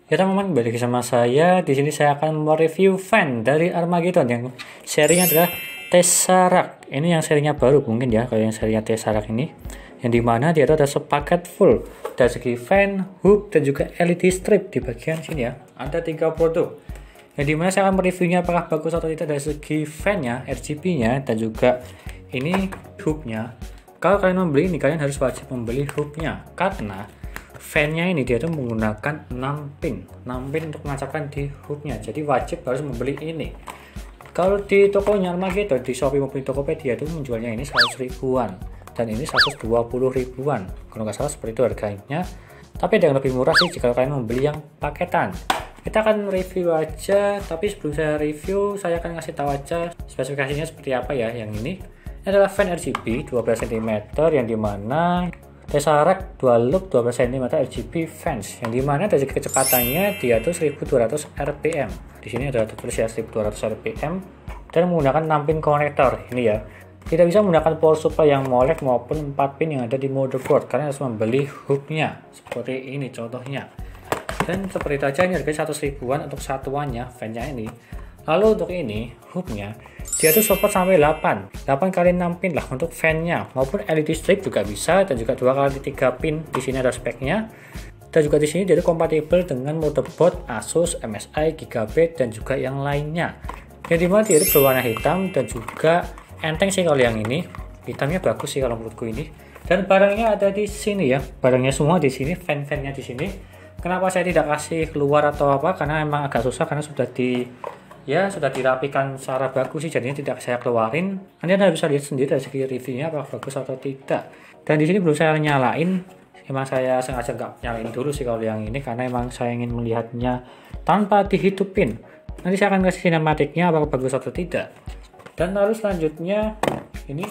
Ya teman-teman, balik sama saya. Di sini saya akan mereview fan dari Armageddon yang serinya adalah Tesseract. Ini yang serinya baru mungkin ya, kalau yang serinya Tesseract ini. Yang dimana dia itu ada sepaket full dari segi fan, hook, dan juga LED strip di bagian sini ya. Ada 3 produk. Yang dimana saya akan mereviewnya apakah bagus atau tidak dari segi fan-nya, RGB-nya, dan juga ini hook-nya. Kalau kalian membeli ini, kalian harus wajib membeli hook-nya karena fan-nya ini dia tuh menggunakan 6 pin untuk menancapkan di hook-nya, jadi wajib harus membeli ini. Kalau di tokonya Armageddon, di Shopee maupun Tokopedia itu menjualnya ini 100 ribuan dan ini 120 ribuan kalau nggak salah, seperti itu harganya. Tapi ada yang lebih murah sih jika kalian membeli yang paketan. Kita akan review aja, tapi sebelum saya review saya akan ngasih tahu aja spesifikasinya seperti apa ya. Yang ini adalah fan RGB 12 cm yang dimana Tesseract dual loop 12 cm RGB fans, yang dimana dari kecepatannya dia tuh 1200 rpm. Di sini ada tulis ya 1200 rpm dan menggunakan 6 pin konektor ini ya. Tidak bisa menggunakan power supply yang molek maupun 4 pin yang ada di motherboard karena harus membeli hooknya seperti ini contohnya. Dan seperti itu aja, ini harganya 100 ribuan untuk satuannya fan-nya ini. Lalu untuk ini hooknya dia tuh support sampai 8 kali 6 pin lah untuk fan-nya, maupun LED strip juga bisa, dan juga 2 kali 3 pin. Di sini ada speknya. Dan juga di sini dia kompatibel dengan motherboard Asus, MSI, Gigabyte, dan juga yang lainnya. Yang dimana dia itu berwarna hitam dan juga enteng sih. Kalau yang ini hitamnya bagus sih kalau menurutku ini. Dan barangnya ada di sini ya, barangnya semua di sini, fan-fannya di sini. Kenapa saya tidak kasih keluar atau apa? Karena emang agak susah, karena sudah dirapikan secara bagus sih, jadinya tidak saya keluarin. Nanti Anda bisa lihat sendiri dari segi reviewnya apakah bagus atau tidak. Dan di sini belum saya nyalain, emang saya sengaja nggak nyalain dulu sih kalau yang ini, karena emang saya ingin melihatnya tanpa dihidupin. Nanti saya akan kasih sinematiknya apakah bagus atau tidak. Dan lalu selanjutnya ini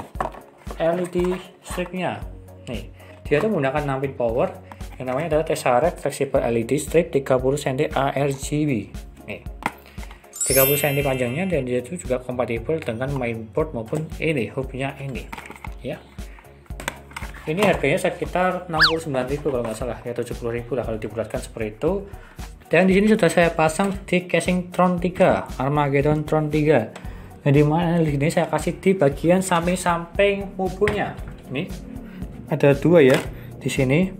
LED stripnya. Nih, dia tuh menggunakan 6 pin power yang namanya adalah Tesseract Flexible LED Strip 30 cm ARGB. Nih, 30 cm panjangnya, dan dia itu juga kompatibel dengan mainboard maupun ini hooknya ini ya. Ini harganya sekitar 69.000 kalau nggak salah ya, 70.000 lah kalau dibulatkan seperti itu. Dan di sini sudah saya pasang di casing Tron 3 Armageddon Tron 3, yang dimana di sini saya kasih di bagian samping-samping mubunya. Nih ada 2 ya di sini,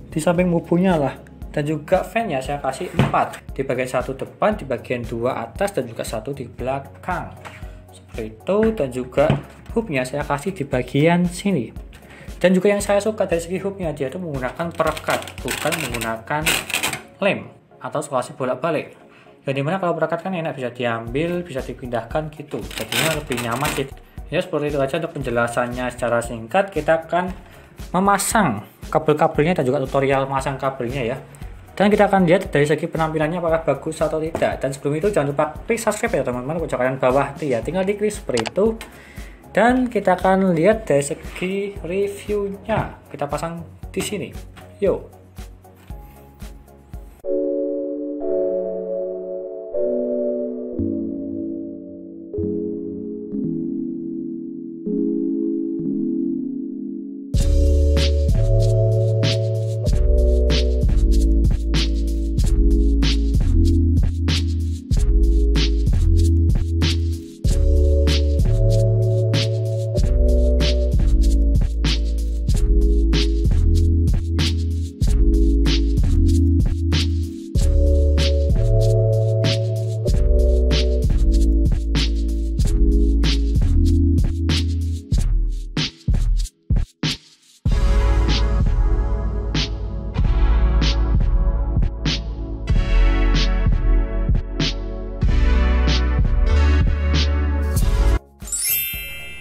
di samping mubunya lah. Dan juga fan-nya saya kasih 4, di bagian 1 depan, di bagian 2 atas, dan juga 1 di belakang seperti itu. Dan juga hooknya saya kasih di bagian sini. Dan juga yang saya suka dari segi hooknya, dia itu menggunakan perekat, bukan menggunakan lem atau selasi bolak-balik. Yang dimana kalau perekat kan enak, bisa diambil, bisa dipindahkan gitu, jadinya lebih nyaman sih ya. Seperti itu aja untuk penjelasannya secara singkat. Kita akan memasang kabel-kabelnya dan juga tutorial memasang kabelnya ya. Dan kita akan lihat dari segi penampilannya apakah bagus atau tidak. Dan sebelum itu jangan lupa klik subscribe ya teman-teman, pojok kanan bawah itu ya, tinggal diklik seperti itu. Dan kita akan lihat dari segi reviewnya. Kita pasang di sini. Yuk.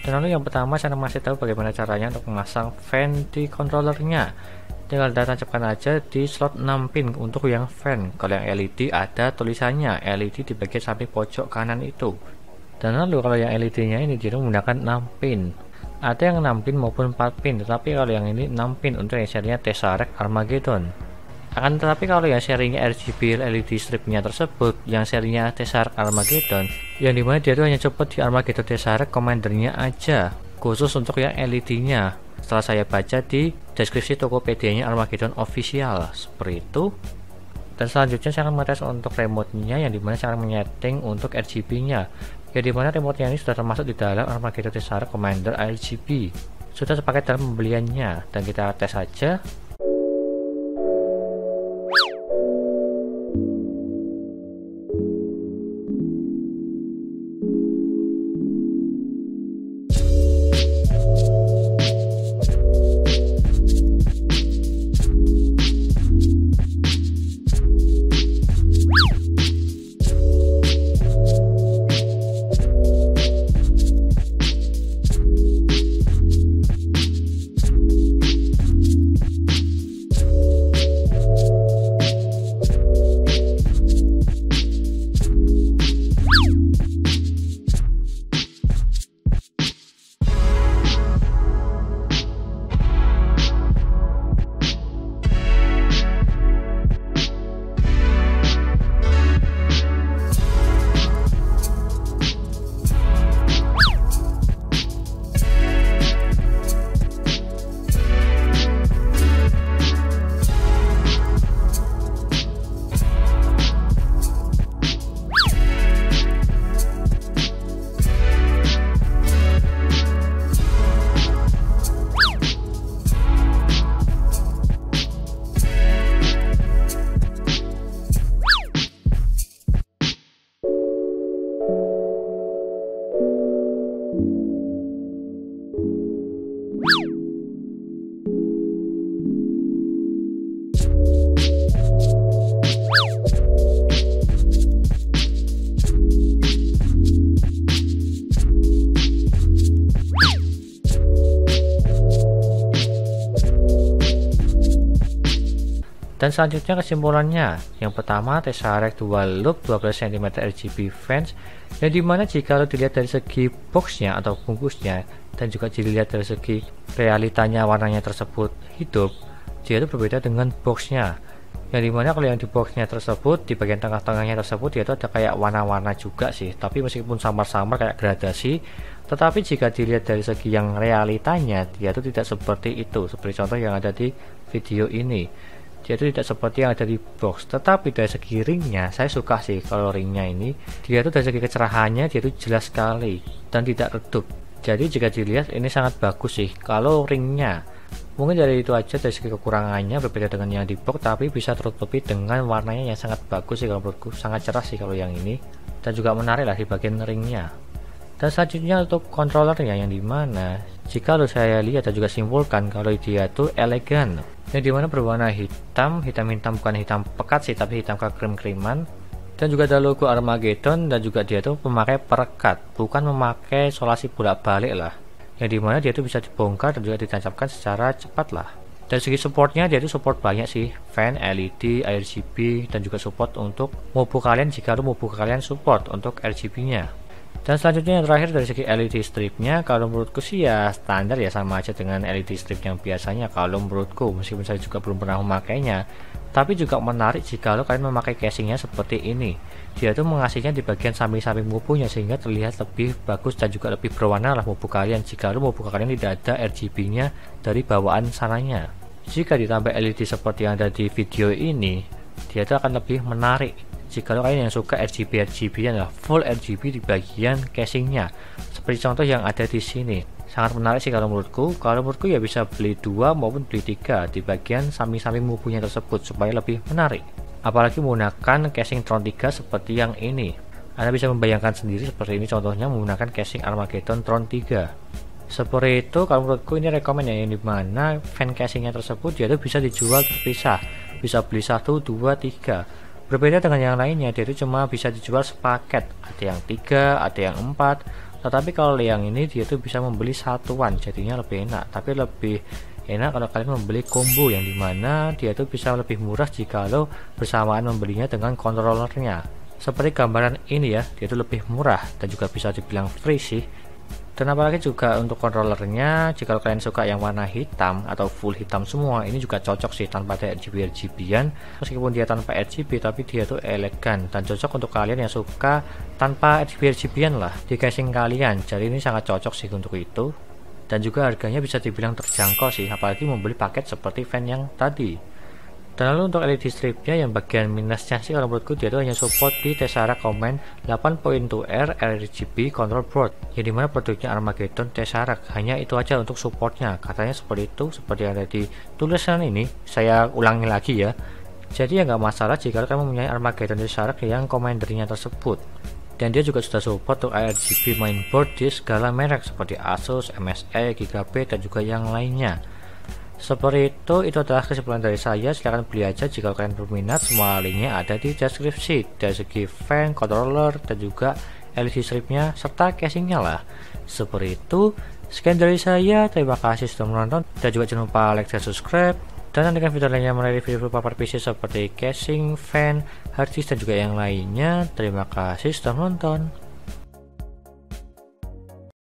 Dan lalu yang pertama saya masih tahu bagaimana caranya untuk memasang fan di controllernya. Tinggal tancapkan aja di slot 6 pin untuk yang fan. Kalau yang LED ada tulisannya LED di bagian samping pojok kanan itu. Dan lalu kalau yang LED nya ini dia menggunakan 6 pin. Ada yang 6 pin maupun 4 pin, tetapi kalau yang ini 6 pin untuk yang serinya Tesseract Armageddon. Akan tetapi kalau yang serinya RGB LED stripnya tersebut, yang serinya Tesseract Armageddon, yang dimana dia itu hanya copot di Armageddon Tesseract Commander-nya aja, khusus untuk yang LED-nya. Setelah saya baca di deskripsi Tokopedia-nya Armageddon official seperti itu. Dan selanjutnya saya akan mengetes untuk remote-nya, yang dimana saya akan menyeting untuk RGB-nya, yang dimana remote-nya ini sudah termasuk di dalam Armageddon Tesseract Commander RGB, sudah sepaket dalam pembeliannya. Dan kita tes saja. Dan selanjutnya kesimpulannya, yang pertama Tesseract dual loop 12 cm RGB fans, yang dimana jika dilihat dari segi boxnya atau bungkusnya, dan juga dilihat dari segi realitanya warnanya tersebut hidup, dia itu berbeda dengan boxnya, yang dimana kalau yang di boxnya tersebut, di bagian tengah-tengahnya tersebut, dia itu ada kayak warna-warna juga sih, tapi meskipun samar-samar kayak gradasi, tetapi jika dilihat dari segi yang realitanya, dia itu tidak seperti itu, seperti contoh yang ada di video ini. Dia itu tidak seperti yang ada di box, tetapi dari segi ringnya saya suka sih. Kalau ringnya ini, dia itu dari segi kecerahannya dia itu jelas sekali dan tidak redup. Jadi jika dilihat ini sangat bagus sih. Kalau ringnya mungkin dari itu aja, dari segi kekurangannya berbeda dengan yang di box, tapi bisa tertutupi dengan warnanya yang sangat bagus sih. Kalau menurutku sangat cerah sih kalau yang ini, dan juga menarik lah di bagian ringnya. Dan selanjutnya untuk controllernya, yang dimana jika saya lihat dan juga simpulkan kalau dia itu elegan, yang dimana berwarna hitam bukan hitam pekat sih, tapi hitam kekrim-kriman, dan juga ada logo Armageddon, dan juga dia itu memakai perekat, bukan memakai solasi bolak-balik lah, yang dimana dia itu bisa dibongkar dan juga ditancapkan secara cepat lah. Dari segi supportnya, dia itu support banyak sih, fan, LED, RGB, dan juga support untuk mobu kalian jika mobu kalian support untuk RGB nya. Dan selanjutnya yang terakhir dari segi LED stripnya, kalau menurutku sih ya standar ya, sama aja dengan LED strip yang biasanya kalau menurutku, meskipun saya juga belum pernah memakainya. Tapi juga menarik jika kalian memakai casingnya seperti ini, dia tuh mengasihnya di bagian samping-samping mubuhnya sehingga terlihat lebih bagus dan juga lebih berwarna lah mubuh kalian jika mubuh kalian tidak ada RGB nya dari bawaan sananya. Jika ditambah LED seperti yang ada di video ini, dia tuh akan lebih menarik. Jika kalian yang suka RGB adalah full RGB di bagian casingnya, seperti contoh yang ada di sini, sangat menarik sih kalau menurutku. Kalau menurutku ya bisa beli 2 maupun beli 3 di bagian samping-samping mubuhnya tersebut supaya lebih menarik. Apalagi menggunakan casing Tron 3 seperti yang ini, Anda bisa membayangkan sendiri seperti ini contohnya menggunakan casing Armageddon Tron 3. Seperti itu kalau menurutku ini rekomend ya, yang dimana fan casingnya tersebut dia itu bisa dijual terpisah, bisa beli 1, 2, 3. Berbeda dengan yang lainnya, dia itu cuma bisa dijual sepaket, ada yang 3, ada yang 4. Tetapi kalau yang ini dia itu bisa membeli satuan, jadinya lebih enak. Tapi lebih enak kalau kalian membeli combo, yang dimana dia itu bisa lebih murah jika lo bersamaan membelinya dengan controllernya. Seperti gambaran ini ya, dia itu lebih murah dan juga bisa dibilang free sih. Dan apalagi juga untuk controllernya, jika kalian suka yang warna hitam atau full hitam semua, ini juga cocok sih tanpa ada RGB-RGB-an. Meskipun dia tanpa RGB, tapi dia tuh elegan dan cocok untuk kalian yang suka tanpa RGB-RGB-an lah di casing kalian. Jadi ini sangat cocok sih untuk itu. Dan juga harganya bisa dibilang terjangkau sih, apalagi membeli paket seperti fan yang tadi. Dan lalu untuk LED stripnya yang bagian minusnya sih kalau menurutku dia itu hanya support di Tesseract Command 8.2R RGB control board, yang dimana produknya Armageddon Tesseract. Hanya itu aja untuk supportnya, katanya seperti itu, seperti yang ada di tulisan ini. Saya ulangi lagi ya. Jadi ya nggak masalah jika kamu mempunyai Armageddon Tesseract yang commandernya tersebut. Dan dia juga sudah support untuk RGB mainboard di segala merek seperti Asus, MSI, Gigabit, dan juga yang lainnya. Seperti itu adalah kesimpulan dari saya. Silahkan beli aja jika kalian berminat. Semua linknya ada di deskripsi, dari segi fan, controller, dan juga LED stripnya serta casingnya lah. Seperti itu. Sekian dari saya, terima kasih sudah menonton, dan juga jangan lupa like dan subscribe, dan nantikan video lainnya mengenai review papar PC seperti casing, fan, hard disk, dan juga yang lainnya. Terima kasih sudah menonton.